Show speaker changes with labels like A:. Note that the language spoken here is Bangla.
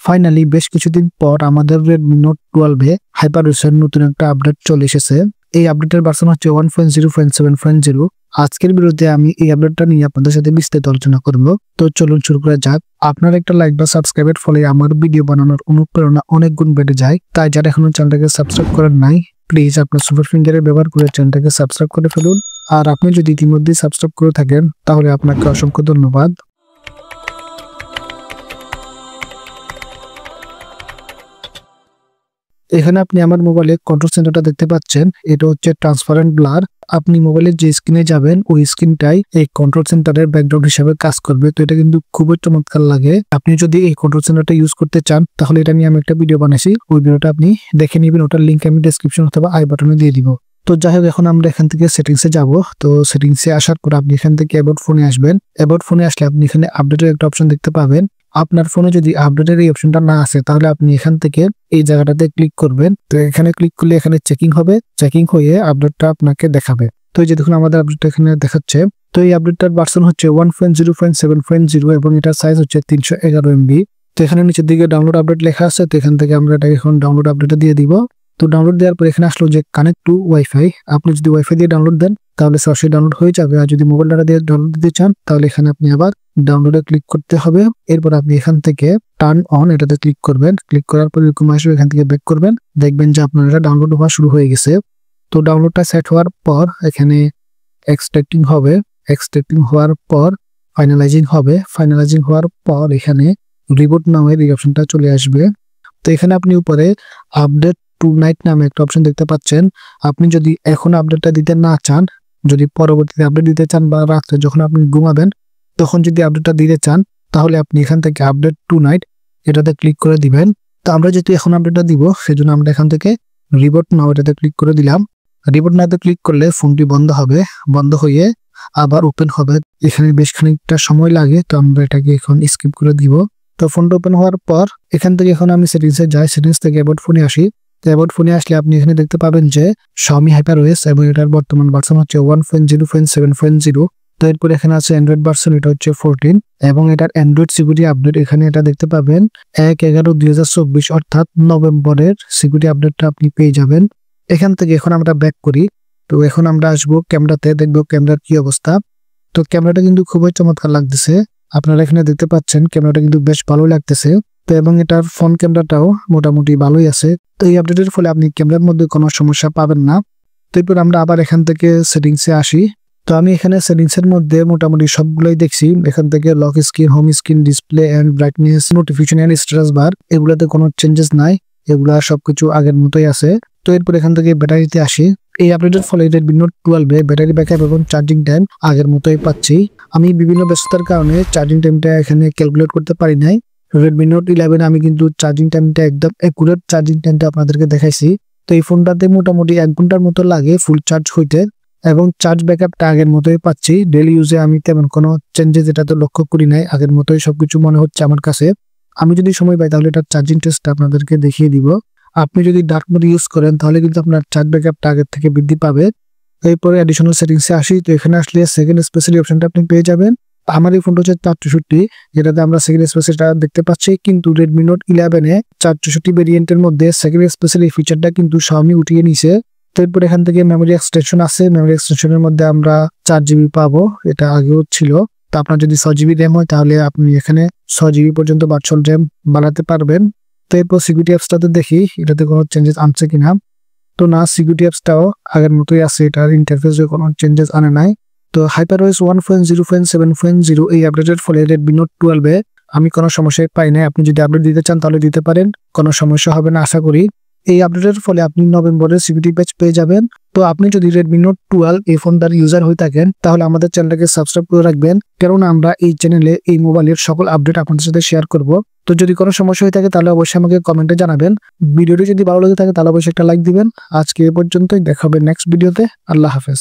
A: ফাইনালি বেশ কিছুদিন পর আমাদের Redmi Note 12 এ HyperOS এর নতুন একটা আপডেট চলে এসেছে। এই আপডেটের ভার্সন হচ্ছে 1.0.7.0। আজকের ভিডিওতে আমি এই আপডেটটা নিয়ে আপনাদের সাথে বিস্তারিত আলোচনা করব। তো চলুন শুরু করা যাক। আপনার একটা লাইক বা সাবস্ক্রাইবের ফলে আমার ভিডিও বানানোর অনুপ্রেরণা অনেক গুণ বেড়ে যায়। তাই যারা এখনো চ্যানেলটাকে সাবস্ক্রাইব করেন নাই, প্লিজ আপনার সুপার ফিঙ্গারে ব্যবহার করে চ্যানেলটাকে সাবস্ক্রাইব করে ফেলুন। আর আপনি যদি ইতিমধ্যে সাবস্ক্রাইব করে থাকেন তাহলে আপনাকে অসংখ্য ধন্যবাদ। এখানে আপনি আমার মোবাইলে কন্ট্রোল সেন্টারটা দেখতে পাচ্ছেন। এটা হচ্ছে ট্রান্সপারেন্ট ব্লার। আপনি মোবাইলের যে স্ক্রিনে যাবেন ওই স্ক্রিনটাই এই কন্ট্রোল সেন্টারের ব্যাকগ্রাউন্ড হিসেবে কাজ করবে। তো এটা কিন্তু খুবই চমৎকার লাগে। আপনি যদি এই কন্ট্রোল সেন্টারটা ইউজ করতে চান তাহলে এটা নিয়ে আমি একটা ভিডিও বানাইছি, ওই ভিডিওটা আপনি দেখে নেবেন। ওটার লিঙ্ক আমি ডেসক্রিপশন অথবা আই বাটনে দিয়ে দিব। তো যাই হোক, এখন আমরা এখান থেকে সেটিংসে যাব। তো সেটিংসে আসার পর আপনি এখান থেকে অ্যাবাউট ফোনে আসবেন। অ্যাবাউট ফোনে আসলে আপনি এখানে আপডেটের একটা অপশন দেখতে পাবেন। আপনার ফোনে যদি আপডেটের এই অপশনটা না আসে তাহলে আপনি এখান থেকে এই জায়গাটাতে ক্লিক করবেন। তো এখানে ক্লিক করলে এখানে চেকিং হবে, চেকিং হয়ে আপডেটটা আপনাকে দেখাবে। তো এই যে দেখুন আমাদের আপডেটটা এখানে দেখাচ্ছে। তো এই আপডেটটার ভার্সন হচ্ছে 1.0.7.0 এবং এটার সাইজ হচ্ছে 311 MB। তো এখানে নিচের দিকে ডাউনলোড আপডেট লেখা আছে। তো এখান থেকে আমরা এটা এখন ডাউনলোড আপডেটটা দিয়ে দিব। তো ডাউনলোড দেওয়ার পর এখানে আসলো যে কানেক্ট টু ওয়াইফাই। আপনি যদি ওয়াইফাই দিয়ে ডাউনলোড দেন তাহলে সরাসরি ডাউনলোড হয়ে যাবে। আর যদি মোবাইল ডাটা দিয়ে ডাউনলোড দিতে চান তাহলে এখানে আপনি আবার ডাউনলোডে ক্লিক করতে হবে। এরপর আপনি এখান থেকে টার্ন অন এটাতে ক্লিক করবেন। ক্লিক করার পর এরকম আসবে, এখান থেকে ব্যাক করবেন। দেখবেন যে আপনার এটা ডাউনলোড হওয়া শুরু হয়ে গেছে। তো ডাউনলোডটা সেট হওয়ার পর এখানে এক্সট্রাক্টিং হবে। এক্সট্রাক্টিং হওয়ার পর ফাইনালাইজিং হবে। ফাইনালাইজিং হওয়ার পর এখানে রিবুট নামের এই অপশনটা চলে আসবে। তো এখানে আপনি উপরে আপডেট টু নাইট নামে একটা অপশন দেখতে পাচ্ছেন। আপনি যদি এখন আপডেটটা দিতে না চান, যদি পরবর্তীতে আপডেট দিতে চান বা রাত্রে যখন আপনি ঘুমাবেন তখন যদি আপডেটটা দিতে চান তাহলে আপনি এখান থেকে আপডেট টু নাইট এটাতে ক্লিক করে দিবেন। তো আমরা যেহেতু এখন আপডেটটা দিব সেজন্য আমরা এখান থেকে রিবোট নাও এটাতে ক্লিক করে দিলাম। রিবোট নাওতে ক্লিক করলে ফোনটি বন্ধ হবে। বন্ধ হয়ে আবার ওপেন হবে। এখানে বেশ খানিকটা সময় লাগে, তো আমরা এটাকে এখন স্কিপ করে দিব। তো ফোনটা ওপেন হওয়ার পর এখান থেকে এখন আমি সেটিংসে যাই। সেটিংস থেকে অ্যাবাউট ফোনে আসি। তো অ্যাবাউট ফোনে আসলে আপনি এখানে দেখতে পাবেন যে Xiaomi HyperOS এবং এটার বর্তমান ভার্সন হচ্ছে 1.0.7.0। তো এরপর এখানে আছে অ্যান্ড্রয়েড ভার্সন, এটা হচ্ছে 14 এবং এটার অ্যান্ড্রয়েড সিকিউরিটি আপডেট এখানে এটা দেখতে পাবেন 1/11/2024 অর্থাৎ নভেম্বরের সিকিউরিটি আপডেটটা আপনি পেয়ে যাবেন। এখান থেকে এখন আমরা ব্যাক করি। তো এখন আমরা আসবো ক্যামেরাতে, দেখবো ক্যামেরার কি অবস্থা। তো ক্যামেরাটা কিন্তু খুবই চমৎকার লাগতেছে। আপনারা এখানে দেখতে পাচ্ছেন ক্যামেরাটা কিন্তু বেশ ভালো লাগতেছে। তো এবং এটার ফ্রন্ট ক্যামেরাটাও মোটামুটি ভালোই আছে। তো এই আপডেটের ফলে আপনি ক্যামেরার মধ্যে কোনো সমস্যা পাবেন না। তো এরপর আমরা আবার এখান থেকে সেটিংসে আসি। তো আমি এখানে সেটিংসের মধ্যে মোটামুটি সবগুলোই দেখছি। এখান থেকে lock screen, home screen, display and brightness, notification and status bar এগুলোতে কোনো চেঞ্জেস নাই। এগুলা সবকিছু আগের মতোই আছে। তো এরপর এখান থেকে ব্যাটারিতে আসি। এই আপডেটের ফলে Redmi Note 12 এ ব্যাটারি ব্যাকআপ এবং চার্জিং টাইম আগের মতোই পাচ্ছি। আমি বিভিন্ন ব্যস্ততার কারণে চার্জিং টাইমটা এখানে ক্যালকুলেট করতে পারি নাই। Redmi Note 11 আমি কিন্তু চার্জিং টাইমটা একদম একুরেট চার্জিং টাইমটা আপনাদেরকে দেখাইছি। তো এই ফোনটাতে মোটামুটি 1 ঘন্টার মতো লাগে ফুল চার্জ হইতে এবং চার্জ ব্যাকআপটা আগের মতোই পাচ্ছি। ডেইলি ইউজে আমি তেমন কোনো চেঞ্জেস এটা তো লক্ষ্য করি নাই। আগের মতোই সবকিছু মনে হচ্ছে আমার কাছে। আমি যদি সময় পাই তাহলে এটার চার্জিং টেস্টটা আপনাদেরকে দেখিয়ে দিব। আপনি যদি ডার্ক মোড ইউজ করেন তাহলে কিন্তু আপনার চার্জ ব্যাকআপটা আগের থেকে বৃদ্ধি পাবে। এরপরে অ্যাডিশনাল সেটিংসে আসি। তো এখানে আসলে সেকেন্ড স্পেশালি অপশনটা আপনি পেয়ে যাবেন। আমার এই ফোনটা হচ্ছে 464, যেটাতে আমরা সেকেন্ড স্পেশালটা দেখতে পাচ্ছি। কিন্তু Redmi Note 11 এ 464 ভেরিয়েন্টের মধ্যে সেকেন্ড স্পেশাল এই ফিচারটা কিন্তু Xiaomi উঠিয়ে নিছে। তো এরপর এখান থেকে মেমোরি এক্সটেনশন আছে। মেমোরি এক্সটেনশনের মধ্যে আমরা 4GB পাবো, এটা আগেও ছিল। তো আপনার যদি 6GB র্যাম হয় তাহলে আপনি এখানে 6GB পর্যন্ত ভার্চুয়াল র্যাম বাড়াতে পারবেন। তো এরপর সিকিউরিটি অ্যাপসটাতে দেখি এটাতে কোনো চেঞ্জেস আনছে কিনা। তো না, সিকিউরিটি অ্যাপসটাও আগের মতোই আছে। এটার ইন্টারফেসে কোনো চেঞ্জেস আনে নাই। তো HyperOS 1.0.7.0 এই আপডেটের ফলে Redmi Note 12 এ আমি কোনো সমস্যা পাই নাই। আপনি যদি আপডেট দিতে চান তাহলে দিতে পারেন, কোনো সমস্যা হবে না আশা করি। এই আপডেটের ফলে আপনি নভেম্বরের সিকিউরিটি প্যাচ পেয়ে যাবেন। তো আপনি যদি Redmi Note 12 এই ফোনটার ইউজার হয়ে থাকেন তাহলে আমাদের চ্যানেলটাকে সাবস্ক্রাইব করে রাখবেন, কারণ আমরা এই চ্যানেলে এই মোবাইলের সকল আপডেট আপনাদের সাথে শেয়ার করব। তো যদি কোনো সমস্যা হয়ে থাকে তাহলে অবশ্যই আমাকে কমেন্টে জানাবেন। ভিডিওটি যদি ভালো লাগে থাকে তাহলে অবশ্যই একটা লাইক দিবেন। আজকে এ পর্যন্তই, দেখা হবে নেক্সট ভিডিওতে। আল্লাহ হাফেজ।